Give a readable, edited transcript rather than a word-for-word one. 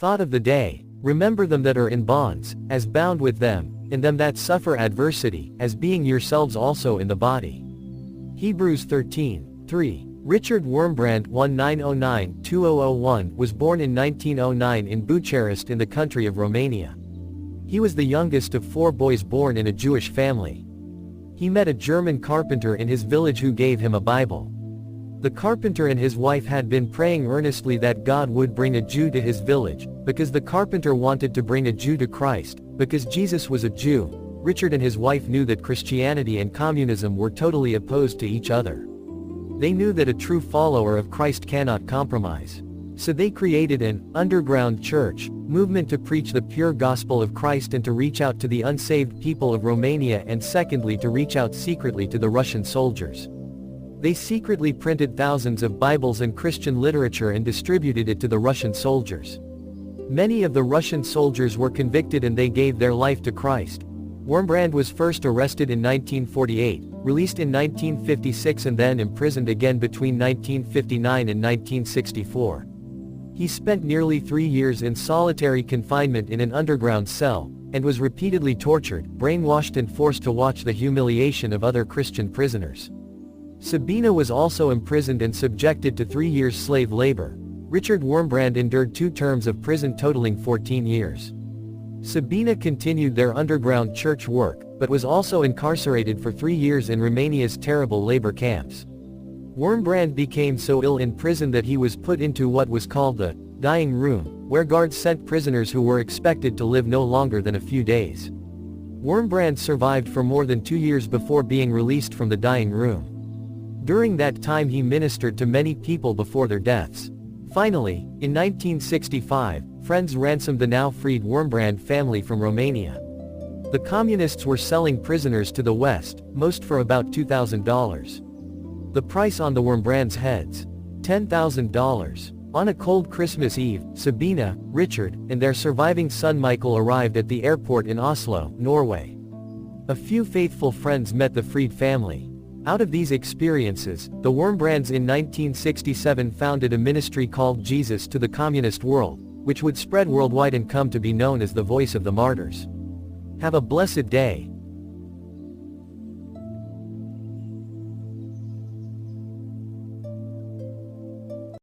Thought of the day. Remember them that are in bonds, as bound with them, and them that suffer adversity, as being yourselves also in the body. Hebrews 13:3. Richard Wurmbrand 1909-2001 was born in 1909 in Bucharest in the country of Romania. He was the youngest of 4 boys born in a Jewish family. He met a German carpenter in his village who gave him a Bible. The carpenter and his wife had been praying earnestly that God would bring a Jew to his village, because the carpenter wanted to bring a Jew to Christ, because Jesus was a Jew. Richard and his wife knew that Christianity and communism were totally opposed to each other. They knew that a true follower of Christ cannot compromise. So they created an underground church movement to preach the pure gospel of Christ and to reach out to the unsaved people of Romania, and secondly to reach out secretly to the Russian soldiers. They secretly printed thousands of Bibles and Christian literature and distributed it to the Russian soldiers. Many of the Russian soldiers were convicted and they gave their life to Christ. Wurmbrand was first arrested in 1948, released in 1956 and then imprisoned again between 1959 and 1964. He spent nearly 3 years in solitary confinement in an underground cell, and was repeatedly tortured, brainwashed and forced to watch the humiliation of other Christian prisoners. Sabina was also imprisoned and subjected to 3 years slave labor. Richard Wurmbrand endured 2 terms of prison totaling 14 years. Sabina continued their underground church work, but was also incarcerated for 3 years in Romania's terrible labor camps. Wurmbrand became so ill in prison that he was put into what was called the dying room, where guards sent prisoners who were expected to live no longer than a few days. Wurmbrand survived for more than 2 years before being released from the dying room. During that time he ministered to many people before their deaths. Finally, in 1965, friends ransomed the now freed Wurmbrand family from Romania. The communists were selling prisoners to the West, most for about $2,000. The price on the Wurmbrand's heads? $10,000. On a cold Christmas Eve, Sabina, Richard, and their surviving son Michael arrived at the airport in Oslo, Norway. A few faithful friends met the freed family. Out of these experiences, the Wurmbrands in 1967 founded a ministry called Jesus to the Communist World, which would spread worldwide and come to be known as the Voice of the Martyrs. Have a blessed day.